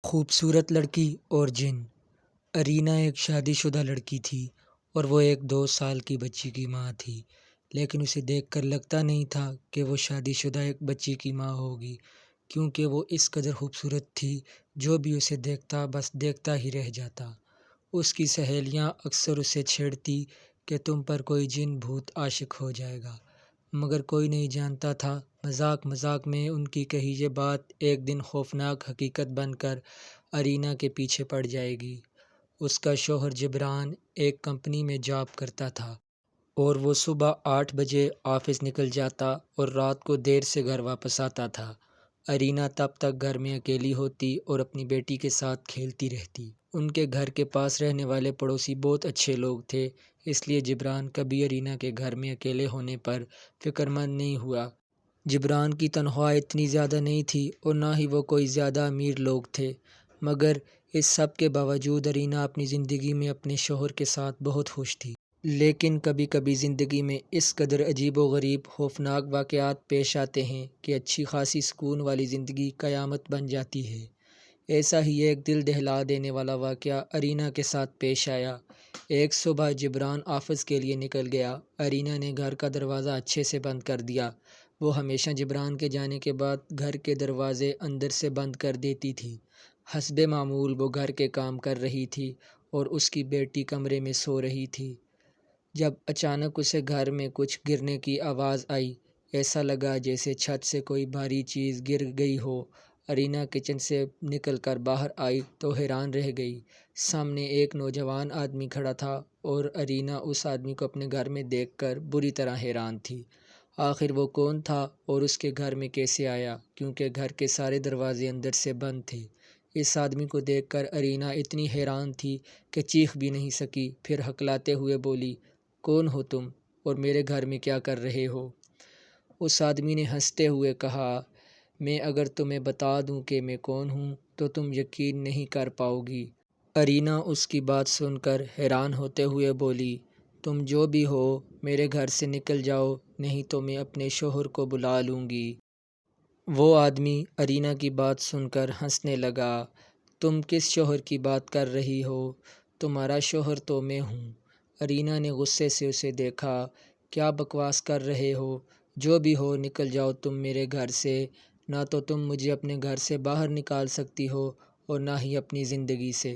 خوبصورت لڑکی اور جن۔ ارینا ایک شادی شدہ لڑکی تھی اور وہ ایک 2 سال کی بچی کی ماں تھی، لیکن اسے دیکھ کر لگتا نہیں تھا کہ وہ شادی شدہ ایک بچی کی ماں ہوگی، کیونکہ وہ اس قدر خوبصورت تھی جو بھی اسے دیکھتا بس دیکھتا ہی رہ جاتا۔ اس کی سہیلیاں اکثر اسے چھیڑتی کہ تم پر کوئی جن بھوت عاشق ہو جائے گا، مگر کوئی نہیں جانتا تھا مذاق مذاق میں ان کی کہی یہ بات ایک دن خوفناک حقیقت بن کر ارینا کے پیچھے پڑ جائے گی۔ اس کا شوہر جبران ایک کمپنی میں جاب کرتا تھا اور وہ صبح 8 بجے آفس نکل جاتا اور رات کو دیر سے گھر واپس آتا تھا۔ ارینا تب تک گھر میں اکیلی ہوتی اور اپنی بیٹی کے ساتھ کھیلتی رہتی۔ ان کے گھر کے پاس رہنے والے پڑوسی بہت اچھے لوگ تھے، اس لیے جبران کبھی ارینا کے گھر میں اکیلے ہونے پر فکر مند نہیں ہوا۔ جبران کی تنخواہ اتنی زیادہ نہیں تھی اور نہ ہی وہ کوئی زیادہ امیر لوگ تھے، مگر اس سب کے باوجود ارینا اپنی زندگی میں اپنے شوہر کے ساتھ بہت خوش تھی۔ لیکن کبھی کبھی زندگی میں اس قدر عجیب و غریب خوفناک واقعات پیش آتے ہیں کہ اچھی خاصی سکون والی زندگی قیامت بن جاتی ہے۔ ایسا ہی ایک دل دہلا دینے والا واقعہ ارینا کے ساتھ پیش آیا۔ ایک صبح جبران آفس کے لیے نکل گیا۔ ارینا نے گھر کا دروازہ اچھے سے بند کر دیا۔ وہ ہمیشہ جبران کے جانے کے بعد گھر کے دروازے اندر سے بند کر دیتی تھی۔ حسب معمول وہ گھر کے کام کر رہی تھی اور اس کی بیٹی کمرے میں سو رہی تھی، جب اچانک اسے گھر میں کچھ گرنے کی آواز آئی۔ ایسا لگا جیسے چھت سے کوئی بھاری چیز گر گئی ہو۔ ارینا کچن سے نکل کر باہر آئی تو حیران رہ گئی۔ سامنے ایک نوجوان آدمی کھڑا تھا اور ارینا اس آدمی کو اپنے گھر میں دیکھ کر بری طرح حیران تھی۔ آخر وہ کون تھا اور اس کے گھر میں کیسے آیا، کیونکہ گھر کے سارے دروازے اندر سے بند تھے۔ اس آدمی کو دیکھ کر ارینا اتنی حیران تھی کہ چیخ بھی نہیں سکی، پھر ہکلاتے ہوئے بولی، کون ہو تم اور میرے گھر میں کیا کر رہے ہو؟ اس آدمی نے ہنستے ہوئے کہا، میں اگر تمہیں بتا دوں کہ میں کون ہوں تو تم یقین نہیں کر پاؤ گی۔ ارینا اس کی بات سن کر حیران ہوتے ہوئے بولی، تم جو بھی ہو میرے گھر سے نکل جاؤ، نہیں تو میں اپنے شوہر کو بلا لوں گی۔ وہ آدمی ارینا کی بات سن کر ہنسنے لگا، تم کس شوہر کی بات کر رہی ہو؟ تمہارا شوہر تو میں ہوں۔ ارینا نے غصے سے اسے دیکھا، کیا بکواس کر رہے ہو؟ جو بھی ہو نکل جاؤ تم میرے گھر سے، نہ تو تم مجھے اپنے گھر سے باہر نکال سکتی ہو اور نہ ہی اپنی زندگی سے۔